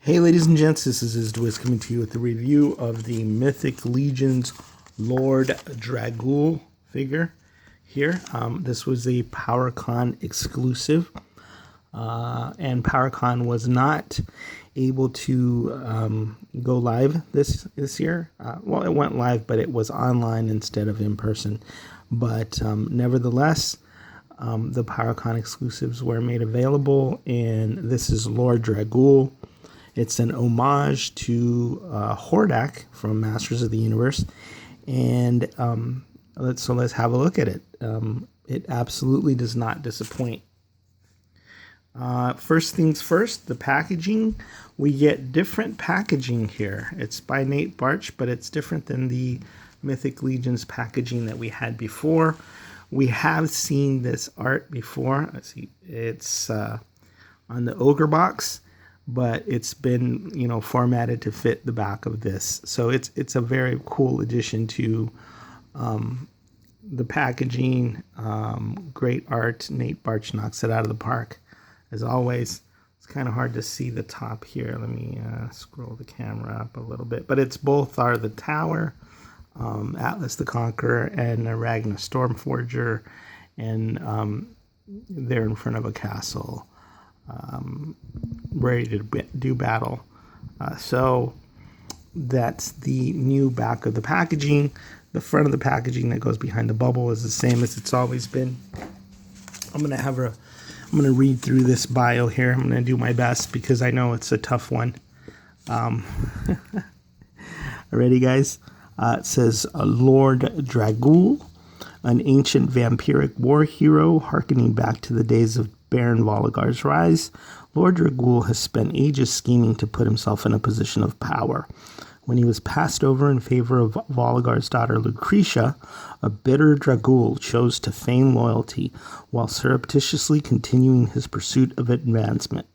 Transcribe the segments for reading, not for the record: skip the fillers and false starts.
Hey ladies and gents, this is Dwiz coming to you with a review of the Mythic Legion's Lord Draguul figure here. This was a PowerCon exclusive, and PowerCon was not able to go live this year. Well, it went live, but it was online instead of in person. But nevertheless, the PowerCon exclusives were made available, and this is Lord Draguul. It's an homage to Hordak from Masters of the Universe, and let's have a look at it. It absolutely does not disappoint. First things first, the packaging. We get different packaging here. It's by Nate Barch, but it's different than the Mythic Legion's packaging that we had before. We have seen this art before. Let's see, it's on the Ogre box, but it's been, formatted to fit the back of this. So it's a very cool addition to the packaging. Great art. Nate Barch knocks it out of the park, as always. It's kind of hard to see the top here. Let me scroll the camera up a little bit. But it's both are the Tower, Atlas the Conqueror, and Ragnar Stormforger, and they're in front of a castle, ready to do battle. So that's the new back of the packaging. The front of the packaging that goes behind the bubble is the same as it's always been. I'm gonna read through this bio here. I'm gonna do my best because I know it's a tough one. Ready, guys? It says Lord Draguul, an ancient vampiric war hero harkening back to the days of Baron Volligar's rise. Lord Draguul has spent ages scheming to put himself in a position of power. When he was passed over in favor of Volligar's daughter Lucretia, a bitter Draguul chose to feign loyalty while surreptitiously continuing his pursuit of advancement.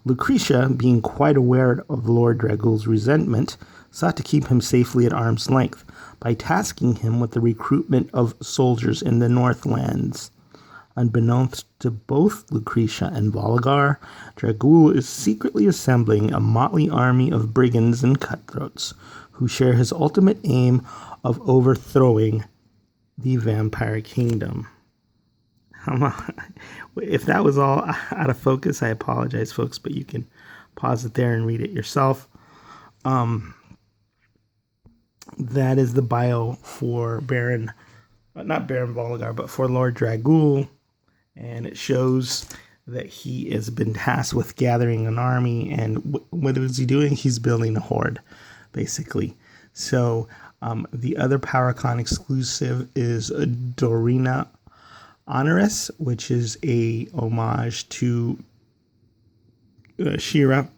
Lucretia, being quite aware of Lord Draguul's resentment, sought to keep him safely at arm's length by tasking him with the recruitment of soldiers in the Northlands. Unbeknownst to both Lucretia and Volligar, Draguul is secretly assembling a motley army of brigands and cutthroats who share his ultimate aim of overthrowing the vampire kingdom. If that was all out of focus, I apologize, folks, but you can pause it there and read it yourself. That is the bio for not Baron Volligar, but for Lord Draguul. And it shows that he has been tasked with gathering an army. And what is he doing? He's building a horde, basically. So the other PowerCon exclusive is Dorina Honoris, which is a homage to Shira.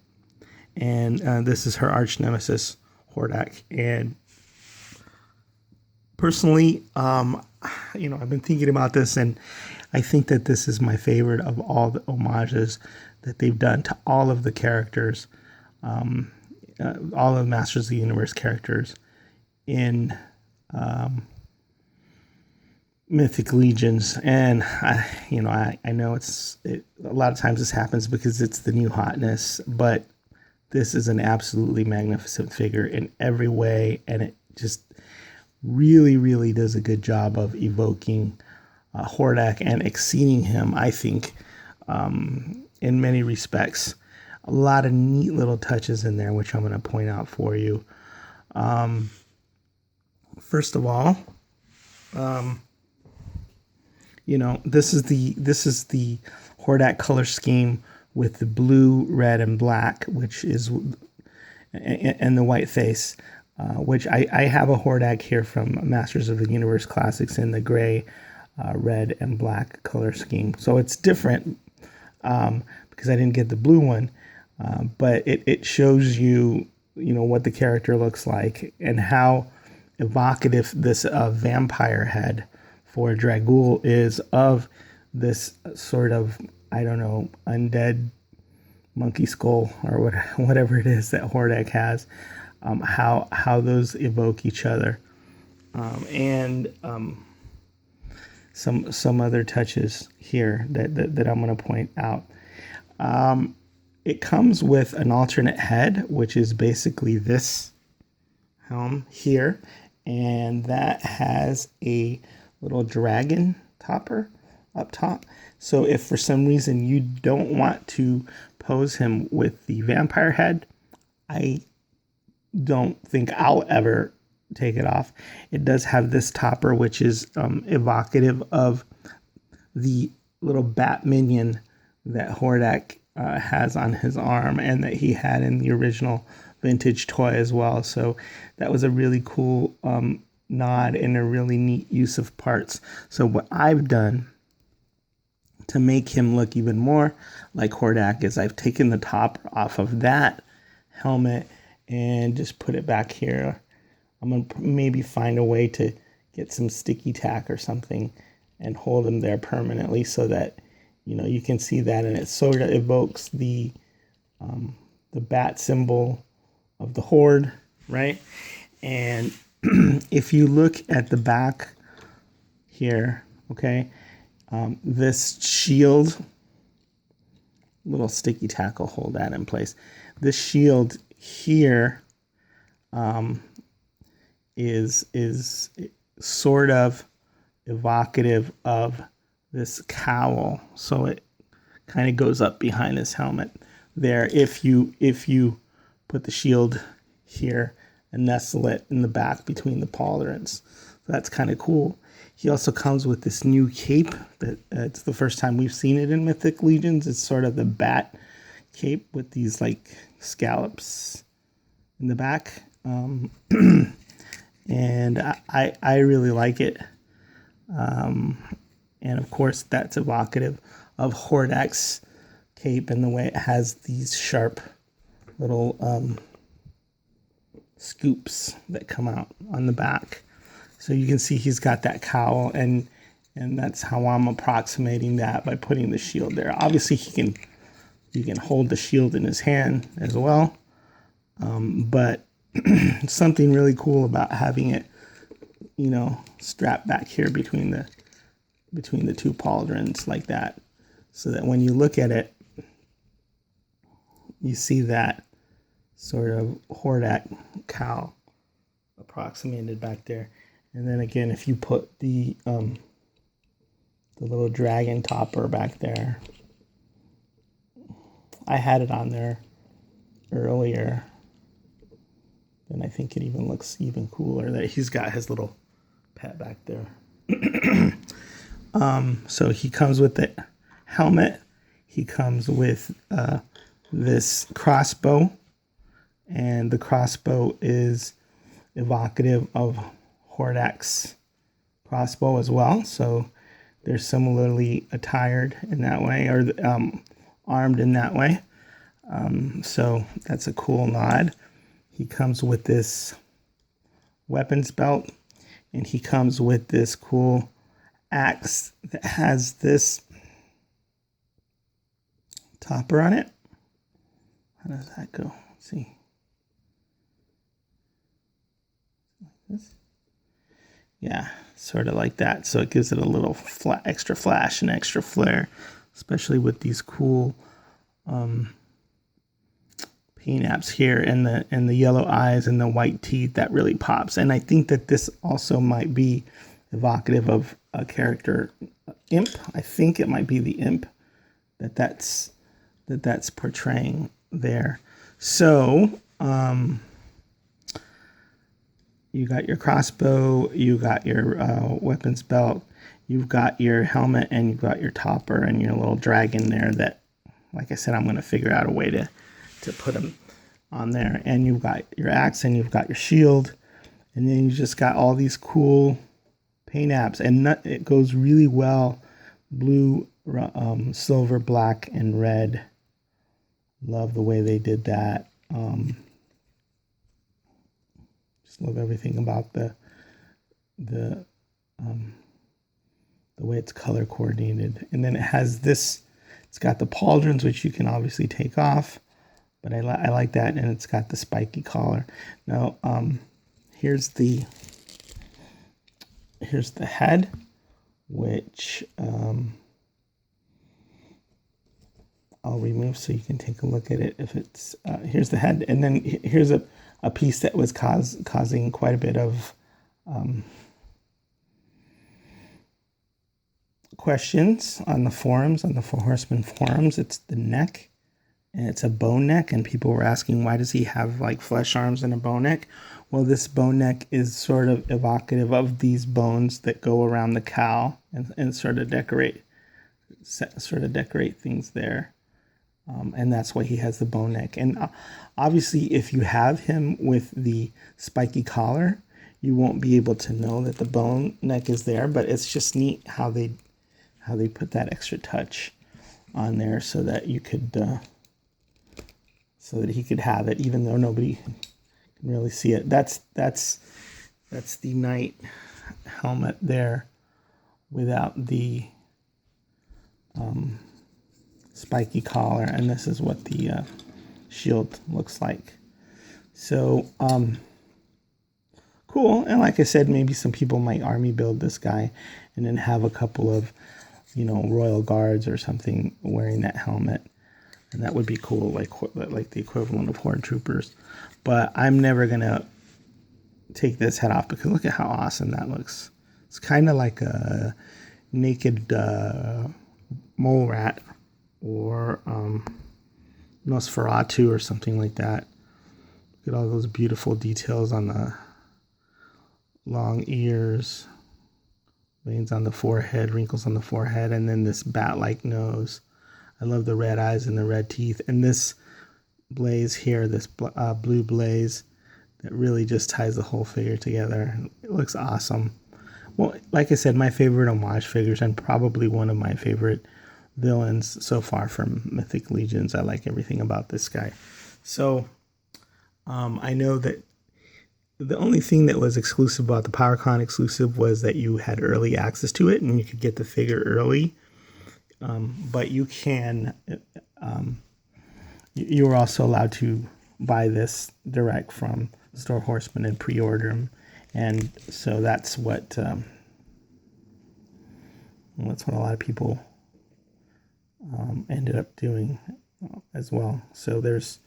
And this is her arch nemesis, Hordak. And personally, I've been thinking about this, and I think that this is my favorite of all the homages that they've done to all of the characters, all of Masters of the Universe characters in Mythic Legions. And I know a lot of times this happens because it's the new hotness, but this is an absolutely magnificent figure in every way, and it just really, really does a good job of evoking Hordak and exceeding him, I think, in many respects. A lot of neat little touches in there, which I'm going to point out for you. First of all, this is the Hordak color scheme with the blue, red, and black, which is and the white face. Which I have a Hordak here from Masters of the Universe Classics in the gray, red, and black color scheme. So it's different because I didn't get the blue one, but it shows you, what the character looks like and how evocative this vampire head for Draguul is of this sort of, undead monkey skull or whatever it is that Hordak has. How those evoke each other, and some other touches here that I'm going to point out. it comes with an alternate head, which is basically this helm here, and that has a little dragon topper up top. So if for some reason you don't want to pose him with the vampire head, I don't think I'll ever take it off. It does have this topper, which is evocative of the little bat minion that Hordak has on his arm, and that he had in the original vintage toy as well. So that was a really cool nod and a really neat use of parts. So what I've done to make him look even more like Hordak is I've taken the topper off of that helmet and just put it back here. I'm going to maybe find a way to get some sticky tack or something and hold him there permanently so that, you know, you can see that, and it sort of evokes the bat symbol of the Horde, right? And if you look at the back here, okay, this shield, little sticky tack will hold that in place. This shield here is sort of evocative of this cowl, so it kind of goes up behind his helmet there. If you put the shield here and nestle it in the back between the pauldrons, so that's kind of cool. He also comes with this new cape that it's the first time we've seen it in Mythic Legions. It's sort of the bat cape with these like scallops in the back, and I really like it. And of course, that's evocative of Hordak's cape and the way it has these sharp little scoops that come out on the back. So you can see he's got that cowl, and that's how I'm approximating that by putting the shield there. Obviously, he can hold the shield in his hand as well, but something really cool about having it, you know, strapped back here between the two pauldrons like that, so that when you look at it, you see that sort of Hordak cowl approximated back there. And then again, if you put the little dragon topper back there, I had it on there earlier, then I think it even looks even cooler that he's got his little pet back there. So he comes with the helmet. He comes with this crossbow, and the crossbow is evocative of Hordak's crossbow as well. So they're similarly attired in that way, or armed in that way. So that's a cool nod. He comes with this weapons belt, and he comes with this cool axe that has this topper on it. How does that go? Let's see. Like this. Yeah, sort of like that. So it gives it a little extra flash and extra flare, especially with these cool paint apps here, and the yellow eyes and the white teeth. That really pops. And I think that this also might be evocative of a character, imp. I think it might be the imp that's portraying there. So you got your crossbow, you got your weapons belt, you've got your helmet, and you've got your topper and your little dragon there that, like I said, I'm going to figure out a way to put them on there. And you've got your axe, and you've got your shield, and then you just got all these cool paint apps, and it goes really well. Blue, silver, black, and red. Love the way they did that. Just love everything about the way it's color coordinated. And then it has this. It's got the pauldrons, which you can obviously take off, but I like that, and it's got the spiky collar. Now, here's the head, which I'll remove so you can take a look at it. If it's here's the head, and then here's a piece that was causing quite a bit of questions on the forums, on the Four Horsemen forums. It's the neck, and it's a bone neck, and people were asking, why does he have like flesh arms and a bone neck? Well, this bone neck is sort of evocative of these bones that go around the cowl and sort of decorate things there. And that's why he has the bone neck. And obviously, if you have him with the spiky collar, you won't be able to know that the bone neck is there. But it's just neat how they put that extra touch on there so that you could so that he could have it, even though nobody can really see it. That's the knight helmet there, without the spiky collar, and this is what the shield looks like. So cool. And like I said, maybe some people might army build this guy and then have a couple of, royal guards or something wearing that helmet, and that would be cool, like the equivalent of horde troopers. But I'm never gonna take this head off, because look at how awesome that looks. It's kind of like a naked mole rat, or Nosferatu or something like that. Look at all those beautiful details on the long ears, veins on the forehead, wrinkles on the forehead, and then this bat-like nose. I love the red eyes and the red teeth, and this blaze here, this blue blaze that really just ties the whole figure together. It looks awesome. Well, like I said, my favorite homage figures, and probably one of my favorite villains so far from Mythic Legions. I like everything about this guy. So I know that the only thing that was exclusive about the PowerCon exclusive was that you had early access to it and you could get the figure early. But you can, you were also allowed to buy this direct from Store Horsemen and pre-order them. And so that's what a lot of people ended up doing as well. So there's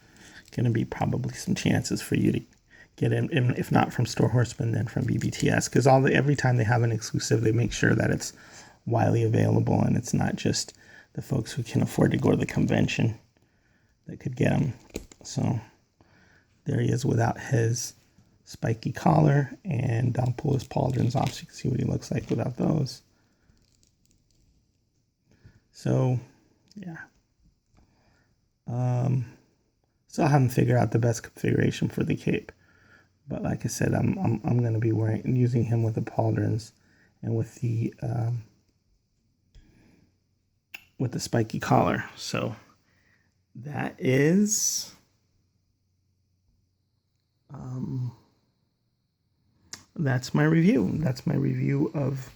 going to be probably some chances for you to get in, if not from Store Horsemen, then from BBTS, because every time they have an exclusive, they make sure that it's widely available and it's not just the folks who can afford to go to the convention that could get them. So there he is without his spiky collar, and I'll pull his pauldrons off so you can see what he looks like without those. So yeah, still haven't figured out the best configuration for the cape, but like I said, I'm going to be using him with the pauldrons and with the spiky collar. So that is that's my review. That's my review of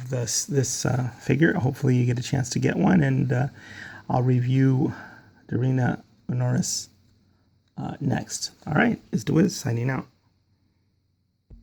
this figure. Hopefully you get a chance to get one, and I'll review Darina Honoris next. All right, it's DeWiz signing out.